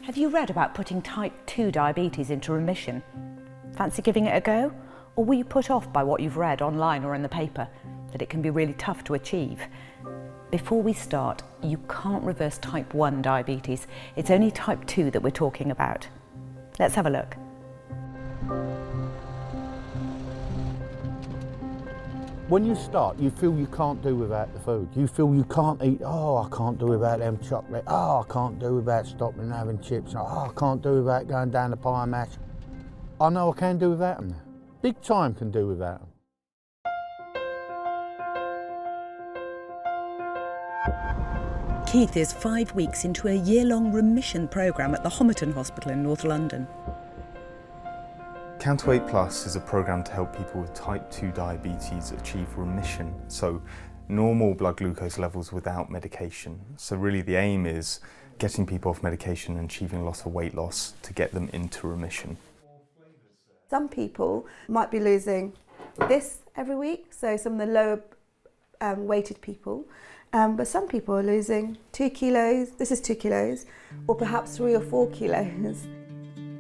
Have you read about putting type 2 diabetes into remission? Fancy giving it a go? Or were you put off by what you've read online or in the paper, that it can be really tough to achieve? Before we start, you can't reverse type 1 diabetes. It's only type 2 that we're talking about. Let's have a look. When you start, you feel you can't do without the food. You feel you can't eat, oh, I can't do without them chocolate. Oh, I can't do without stopping having chips. Oh, I can't do without going down the pie mash. I know I can do without them now. Big time can do without them. Keith is 5 weeks into a year-long remission programme at the Homerton Hospital in North London. Counterweight Plus is a programme to help people with type 2 diabetes achieve remission, so normal blood glucose levels without medication. So really the aim is getting people off medication and achieving loss of weight loss to get them into remission. Some people might be losing this every week, so some of the lower weighted people, but some people are losing 2 kilos, this is 2 kilos, or perhaps 3 or 4 kilos.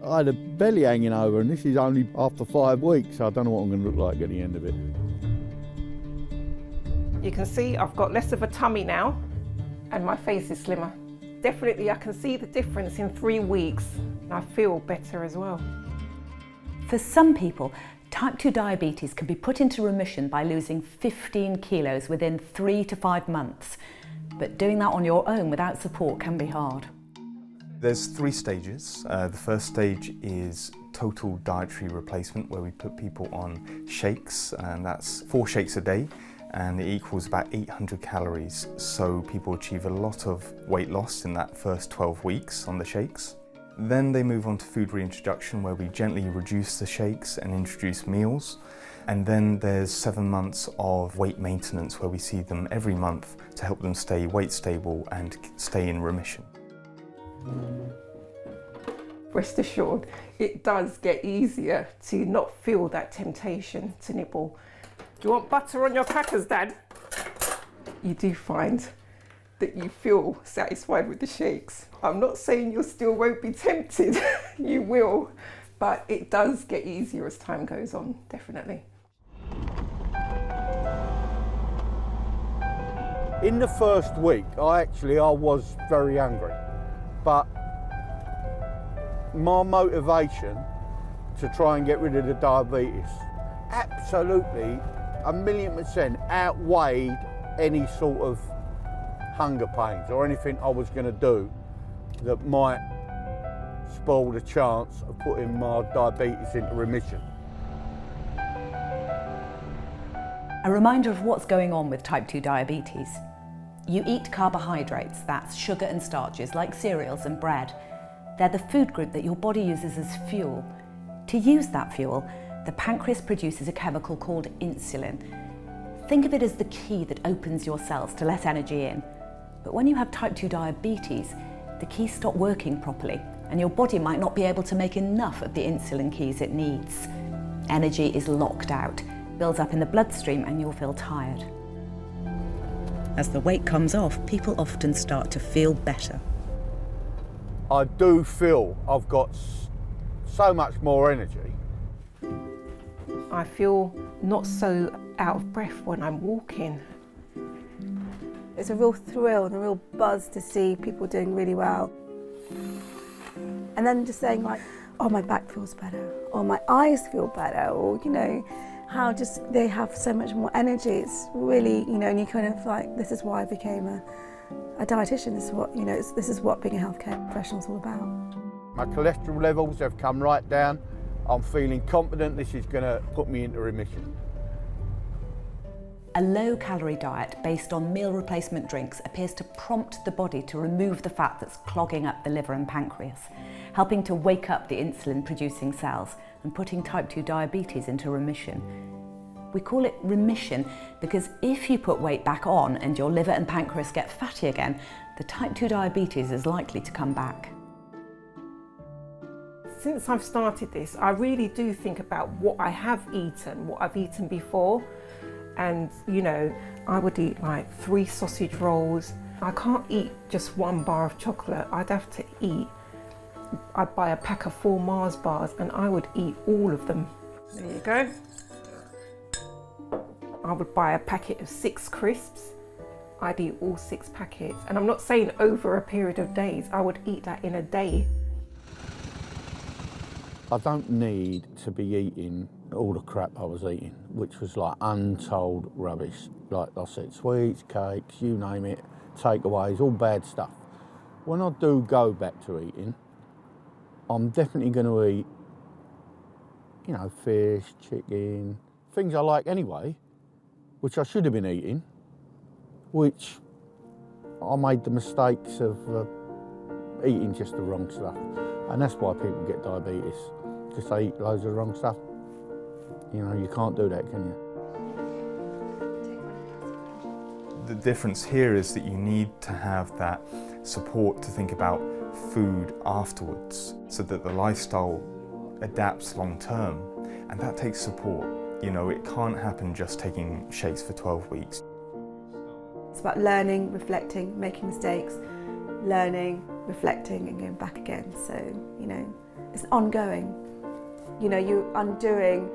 I had a belly hanging over and this is only after 5 weeks, so I don't know what I'm going to look like at the end of it. You can see I've got less of a tummy now and my face is slimmer. Definitely I can see the difference in 3 weeks and I feel better as well. For some people, type 2 diabetes can be put into remission by losing 15 kilos within 3 to 5 months. But doing that on your own without support can be hard. There's 3 stages. The first stage is total dietary replacement, where we put people on shakes, and that's 4 shakes a day, and it equals about 800 calories. So people achieve a lot of weight loss in that first 12 weeks on the shakes. Then they move on to food reintroduction, where we gently reduce the shakes and introduce meals. And then there's 7 months of weight maintenance, where we see them every month to help them stay weight stable and stay in remission. Rest assured, it does get easier to not feel that temptation to nibble. Do you want butter on your crackers, Dad? You do find that you feel satisfied with the shakes. I'm not saying you still won't be tempted, you will, but it does get easier as time goes on, definitely. In the first week, I was very hungry, but my motivation to try and get rid of the diabetes absolutely 1,000,000% outweighed any sort of hunger pains or anything I was going to do that might spoil the chance of putting my diabetes into remission. A reminder of what's going on with type 2 diabetes. You eat carbohydrates, that's sugar and starches, like cereals and bread. They're the food group that your body uses as fuel. To use that fuel, the pancreas produces a chemical called insulin. Think of it as the key that opens your cells to let energy in. But when you have type 2 diabetes, the keys stop working properly, and your body might not be able to make enough of the insulin keys it needs. Energy is locked out, builds up in the bloodstream, and you'll feel tired. As the weight comes off, people often start to feel better. I do feel I've got so much more energy. I feel not so out of breath when I'm walking. It's a real thrill and a real buzz to see people doing really well. And then just saying like, oh, my back feels better, or my eyes feel better, or, you know, how just they have so much more energy. It's really, you know, and you kind of like, this is why I became a dietitian. This is what, you know, this is what being a healthcare professional is all about. My cholesterol levels have come right down. I'm feeling confident this is going to put me into remission. A low-calorie diet based on meal replacement drinks appears to prompt the body to remove the fat that's clogging up the liver and pancreas, helping to wake up the insulin-producing cells and putting type 2 diabetes into remission. We call it remission because if you put weight back on and your liver and pancreas get fatty again, the type 2 diabetes is likely to come back. Since I've started this, I really do think about what I have eaten, what I've eaten before. And, you know, I would eat like 3 sausage rolls. I can't eat just 1 bar of chocolate. I'd have to eat I'd buy a pack of 4 Mars bars and I would eat all of them. There you go. I would buy a packet of 6 crisps. I'd eat all 6 packets. And I'm not saying over a period of days, I would eat that in a day. I don't need to be eating all the crap I was eating, which was like untold rubbish. Like I said, sweets, cakes, you name it, takeaways, all bad stuff. When I do go back to eating, I'm definitely going to eat, you know, fish, chicken, things I like anyway, which I should have been eating, which I made the mistakes of eating just the wrong stuff. And that's why people get diabetes, because they eat loads of the wrong stuff. You know, you can't do that, can you? The difference here is that you need to have that support to think about food afterwards, so that the lifestyle adapts long term, and that takes support. You know, it can't happen just taking shakes for 12 weeks. It's about learning, reflecting, making mistakes, learning, reflecting and going back again. So, you know, it's ongoing. You know, you're undoing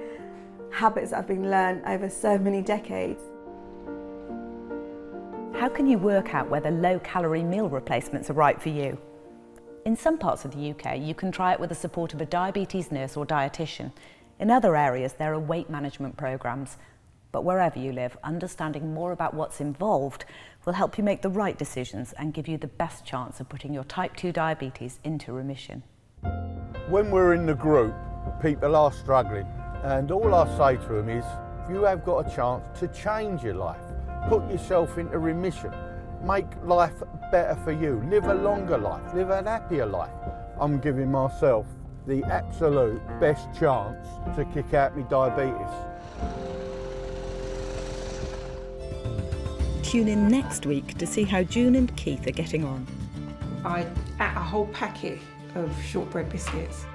habits that have been learned over so many decades. How can you work out whether low-calorie meal replacements are right for you? In some parts of the UK, you can try it with the support of a diabetes nurse or dietitian. In other areas, there are weight management programmes. But wherever you live, understanding more about what's involved will help you make the right decisions and give you the best chance of putting your type 2 diabetes into remission. When we're in the group, people are struggling, and all I say to them is, if you have got a chance to change your life, put yourself into remission, make life better for you, live a longer life, live a happier life, I'm giving myself the absolute best chance to kick out my diabetes. Tune in next week to see how June and Keith are getting on. I ate a whole packet of shortbread biscuits.